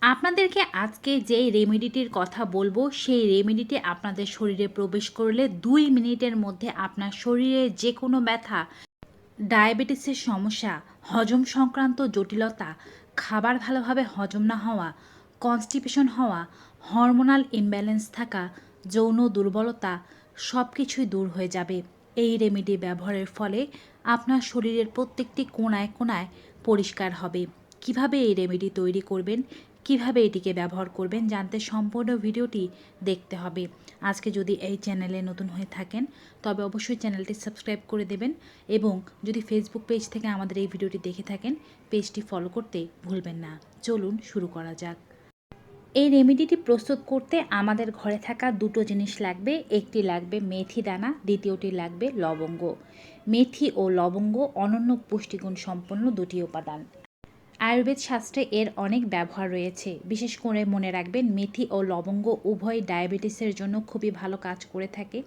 আপনাদেরকে আজকে যেই রেমেডিটির কথা বলবো, সেই রেমেডিটি আপনাদের শরীরে প্রবেশ করলে ২ মিনিটের মধ্যে আপনার শরীরে যে কোনো ব্যথা, ডায়াবেটিসের সমস্যা, হজম সংক্রান্ত জটিলতা, খাবার ভালোভাবে হজম না হওয়া, কনস্টিপেশন হওয়া, হরমোনাল ইমব্যালেন্স থাকা, যৌন দুর্বলতা সব কিছুই দূর হয়ে যাবে। এই রেমেডি ব্যবহারের ফলে আপনার শরীরের প্রত্যেকটি কোণায় কোণায় পরিষ্কার হবে। কিভাবে এই রেমেডি তৈরি করবেন, কিভাবে এটিকে ব্যবহার করবেন জানতে সম্পূর্ণ ভিডিওটি দেখতে হবে। আজকে যদি এই চ্যানেলে নতুন হয়ে থাকেন তবে অবশ্যই চ্যানেলটি সাবস্ক্রাইব করে দেবেন এবং যদি ফেসবুক পেজ থেকে আমাদের এই ভিডিওটি দেখে থাকেন পেজটি ফলো করতে ভুলবেন না। চলুন শুরু করা যাক। এই রেমেডিটি প্রস্তুত করতে আমাদের ঘরে থাকা দুটো জিনিস লাগবে। একটি লাগবে মেথি দানা, দ্বিতীয়টি লাগবে লবঙ্গ। মেথি ও লবঙ্গ অনন্য পুষ্টিগুণ সম্পন্ন দুটি উপাদান। আয়ুর্বেদ শাস্ত্রে এর অনেক ব্যবহার রয়েছে। বিশেষ করে মনে রাখবেন মেথি ও লবঙ্গ উভয় ডায়াবেটিসের জন্য খুবই ভালো কাজ করে থাকে।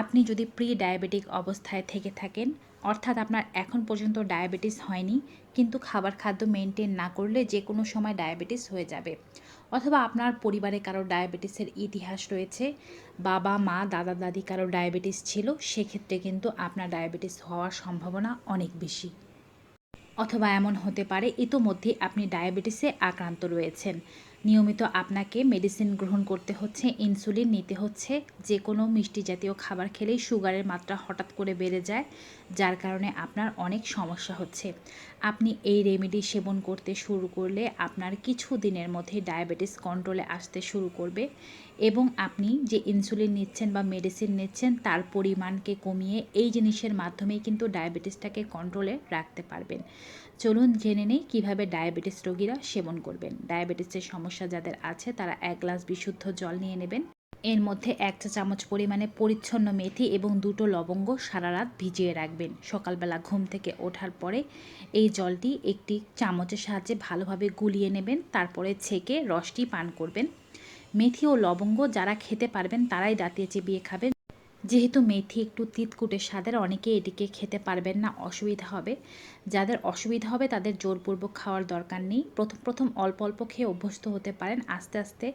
আপনি যদি প্রি ডায়াবেটিক অবস্থায় থেকে থাকেন, অর্থাৎ আপনার এখন পর্যন্ত ডায়াবেটিস হয়নি কিন্তু খাদ্য মেনটেন না করলে যে কোনো সময় ডায়াবেটিস হয়ে যাবে, অথবা আপনার পরিবারে কারো ডায়াবেটিসের ইতিহাস রয়েছে, বাবা মা দাদা দাদি কারো ডায়াবেটিস ছিল, সেক্ষেত্রে কিন্তু আপনার ডায়াবেটিস হওয়ার সম্ভাবনা অনেক বেশি। অথবা এমন হতে পারে ইতোমধ্যে আপনি ডায়াবেটিসে আক্রান্ত রয়েছেন, নিয়মিত আপনাকে মেডিসিন গ্রহণ করতে হচ্ছে, ইনসুলিন নিতে হচ্ছে, যে কোনো মিষ্টি জাতীয় খাবার খেলেই সুগারের মাত্রা হঠাৎ করে বেড়ে যায়, যার কারণে আপনার অনেক সমস্যা হচ্ছে। আপনি এই রেমেডি সেবন করতে শুরু করলে আপনার কিছু দিনের মধ্যে ডায়াবেটিস কন্ট্রোলে আসতে শুরু করবে এবং আপনি যে ইনসুলিন নিচ্ছেন বা মেডিসিন নিচ্ছেন তার পরিমাণকে কমিয়ে এই জিনিসের মাধ্যমেই কিন্তু ডায়াবেটিসটাকে কন্ট্রোলে রাখতে পারবেন। চলুন জেনে নেই কীভাবে ডায়াবেটিস রোগীরা সেবন করবেন। ডায়াবেটিসের সমস্যা যাদের আছে তারা ১ গ্লাস বিশুদ্ধ জল নিয়ে নেবেন। এর মধ্যে ১ চা চামচ পরিমাণে পরিচ্ছন্ন মেথি এবং ২টো লবঙ্গ সারা রাত ভিজিয়ে রাখবেন। সকালবেলা ঘুম থেকে ওঠার পরে এই জলটি একটি চামচের সাহায্যে ভালোভাবে গুলিয়ে নেবেন, তারপরে ছেঁকে রসটি পান করবেন। মেথি ও লবঙ্গ যারা খেতে পারবেন তারাই দাঁতিয়ে চিবিয়ে খাবেন। যেহেতু মেথি একটু তিতকুটে স্বাদের, অনেকে এটিকে খেতে পারবেন না, অসুবিধা হবে। যাদের অসুবিধা হবে তাদের জোরপূর্বক খাওয়ার দরকার নেই। প্রথম অল্প অল্প খেয়ে অভ্যস্ত হতে পারেন, আস্তে আস্তে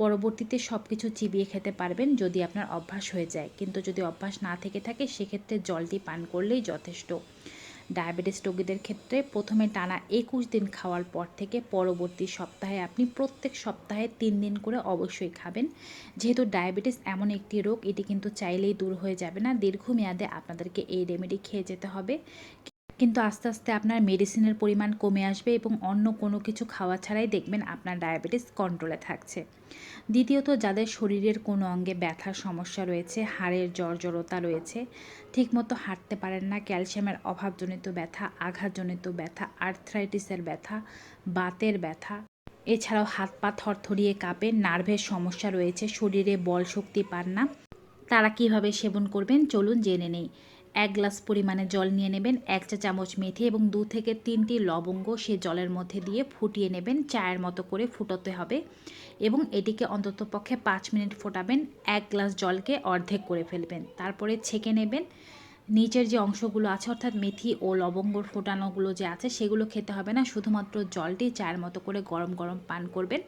পরবর্তীতে সব কিছু চিবিয়ে খেতে পারবেন যদি আপনার অভ্যাস হয়ে যায়। কিন্তু যদি অভ্যাস না থেকে থাকে সেক্ষেত্রে জলটি পান করলেই যথেষ্ট। ডায়াবেটিস রোগীদের ক্ষেত্রে প্রথমে টানা ২১ দিন খাওয়ার পর থেকে পরবর্তী সপ্তাহে আপনি প্রত্যেক সপ্তাহে ৩ দিন করে অবশ্যই খাবেন। যেহেতু ডায়াবেটিস এমন একটি রোগ, এটি কিন্তু চাইলেই দূর হয়ে যাবে না, দীর্ঘমেয়াদে আপনাদেরকে এই রেমেডি খেয়ে যেতে হবে। কিন্তু আস্তে আস্তে আপনার মেডিসিনের পরিমাণ কমে আসবে এবং অন্য কোনো কিছু খাওয়া ছাড়াই দেখবেন আপনার ডায়াবেটিস কন্ট্রোলে থাকছে। দ্বিতীয়ত, যাদের শরীরের কোনো অঙ্গে ব্যথার সমস্যা রয়েছে, হাড়ের জর্জরতা রয়েছে, ঠিকমতো হাঁটতে পারেন না, ক্যালসিয়ামের অভাবজনিত ব্যথা, আঘাতজনিত ব্যথা, আর্থ্রাইটিসের ব্যথা, বাতের ব্যথা, এছাড়াও হাত পা থরথরিয়ে কাঁপে, নার্ভের সমস্যা রয়েছে, শরীরে বল শক্তি পান না, তারা কিভাবে সেবন করবেন চলুন জেনে নেই। ১ গ্লাস পরিমাণে জল নিয়ে নেবেন, ১ চা চামচ মেথি এবং ২ থেকে ৩টি লবঙ্গ সে জলের মধ্যে দিয়ে ফুটিয়ে নেবেন, চায়ের মতো করে ফুটাতে হবে এবং এটিকে অন্ততপক্ষে ৫ মিনিট ফোটাবেন। ১ গ্লাস জলকে অর্ধেক করে ফেলবেন, তারপরে ছেঁকে নেবেন। নিচের যে অংশগুলো আছে অর্থাৎ মেথি ও লবঙ্গর ফোটানোগুলো যে আছে সেগুলো খেতে হবে না, শুধুমাত্র জলটি চায়ের মতো করে গরম গরম পান করবেন।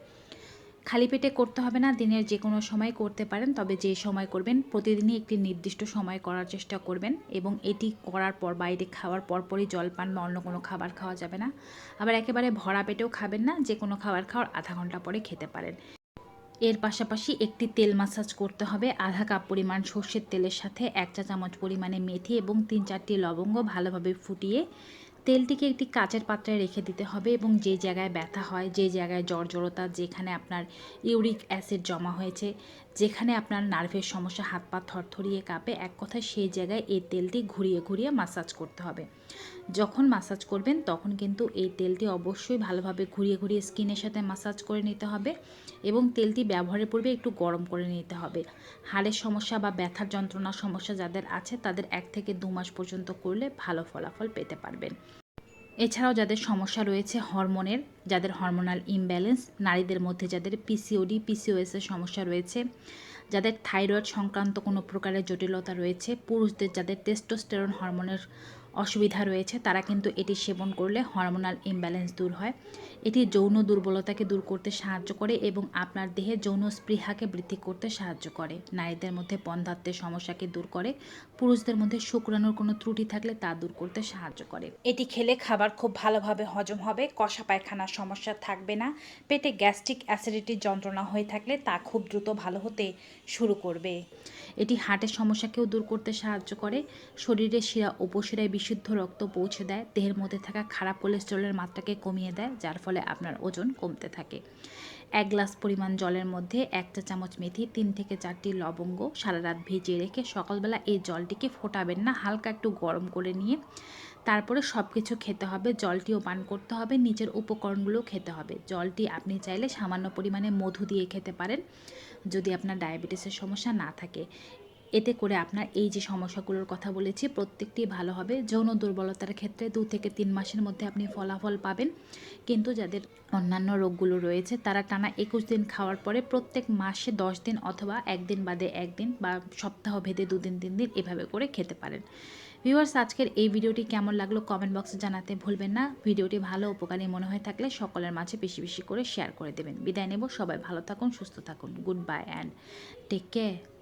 খালি পেটে করতে হবে না, দিনের যে কোনো সময় করতে পারেন, তবে যে সময় করবেন প্রতিদিনই একটি নির্দিষ্ট সময় করার চেষ্টা করবেন এবং এটি করার পর বাইরে খাওয়ার পরপরই জলপান বা অন্য কোনো খাবার খাওয়া যাবে না। আবার একেবারে ভরা পেটেও খাবেন না, যে কোনো খাবার খাওয়ার আধা ঘন্টা পরে খেতে পারেন। এর পাশাপাশি একটি তেল মাসাজ করতে হবে। আধা কাপ পরিমাণ সর্ষের তেলের সাথে ১ চা চামচ পরিমাণে মেথি এবং ৩-৪টি লবঙ্গ ভালোভাবে ফুটিয়ে তেলটিকে একটি কাচের পাত্রে রেখে দিতে হবে এবং যে জায়গায় ব্যথা হয়, যে জায়গায় জর্জরতা, যেখানে আপনার ইউরিক অ্যাসিড জমা হয়েছে, যেখানে আপনার নার্ভের সমস্যা, হাত পা থরথরিয়ে কাঁপে, এক কথায় সেই জায়গায় এই তেলটি ঘুরিয়ে ঘুরিয়ে মাসাজ করতে হবে। যখন মাসাজ করবেন তখন কিন্তু এই তেলটি অবশ্যই ভালোভাবে ঘুরিয়ে ঘুরিয়ে স্কিনের সাথে মাসাজ করে নিতে হবে এবং তেলটি ব্যবহারের পূর্বে একটু গরম করে নিতে হবে। হাড়ের সমস্যা বা ব্যথার যন্ত্রণার সমস্যা যাদের আছে তাদের ১ থেকে ২ মাস পর্যন্ত করলে ভালো ফলাফল পেতে পারবেন। এছাড়াও যাদের সমস্যা রয়েছে হরমোনের, যাদের হরমোনাল ইমব্যালেন্স, নারীদের মধ্যে যাদের পিসিওডি পিসিওএসের সমস্যা রয়েছে, যাদের থাইরয়েড সংক্রান্ত কোনো প্রকারের জটিলতা রয়েছে, পুরুষদের যাদের টেস্টোস্টেরন হরমোনের অসুবিধা রয়েছে তারা কিন্তু এটি সেবন করলে হরমোনাল ইমব্যালেন্স দূর হয়। এটি যৌন দুর্বলতাকে দূর করতে সাহায্য করে এবং আপনার দেহে যৌন স্পৃহাকে বৃদ্ধি করতে সাহায্য করে। নারীদের মধ্যে বন্ধ্যাত্বের সমস্যাকে দূর করে। পুরুষদের মধ্যে শুক্রাণুর কোনো ত্রুটি থাকলে তা দূর করতে সাহায্য করে। এটি খেলে খাবার খুব ভালোভাবে হজম হবে, কষা পায়খানার সমস্যা থাকবে না, পেটে গ্যাস্ট্রিক অ্যাসিডিটির যন্ত্রণা হয়ে থাকলে তা খুব দ্রুত ভালো হতে শুরু করবে। এটি হার্টের সমস্যাকেও দূর করতে সাহায্য করে। শরীরের শিরা উপশিরায় বিশুদ্ধ রক্ত পৌঁছে দেয়, দেহের মধ্যে থাকা খারাপ কোলেস্টেরলের মাত্রাকে কমিয়ে দেয়, যার ফলে আপনার ওজন কমতে থাকে। 1 গ্লাস পরিমাণ জলের মধ্যে 1 চা চামচ মেথি, 3 থেকে 4টি লবঙ্গ সারা রাত ভিজিয়ে রেখে সকালবেলা এই জলটিকে ফোটাবেন না, হালকা একটু গরম করে নিয়ে তারপরে সব কিছু খেতে হবে। জলটিও পান করতে হবে, নিচের উপকরণগুলো খেতে হবে। জলটি আপনি চাইলে সামান্য পরিমাণে মধু দিয়ে খেতে পারেন যদি আপনার ডায়াবেটিসের সমস্যা না থাকে। এতে করে আপনার এই যে সমস্যাগুলোর কথা বলেছি প্রত্যেকটি ভালো হবে। যৌন দুর্বলতার ক্ষেত্রে 2 থেকে 3 মাসের মধ্যে আপনি ফলাফল পাবেন, কিন্তু যাদের অন্যান্য রোগগুলো রয়েছে তারা টানা 21 দিন খাওয়ার পরে প্রত্যেক মাসে 10 দিন অথবা 1 দিন বাদে 1 দিন বা সপ্তাহ ভেদে 2 দিন 3 দিন এভাবে করে খেতে পারেন। ভিউয়ার্স, আজকের এই ভিডিওটি কেমন লাগলো কমেন্ট বক্সে জানাতে ভুলবেন না। ভিডিওটি ভালো উপকারী মনে হয়ে থাকলে সকলের মাঝে বেশি বেশি করে শেয়ার করে দেবেন। বিদায় নেব, সবাই ভালো থাকুন, সুস্থ থাকুন। Good bye and take care.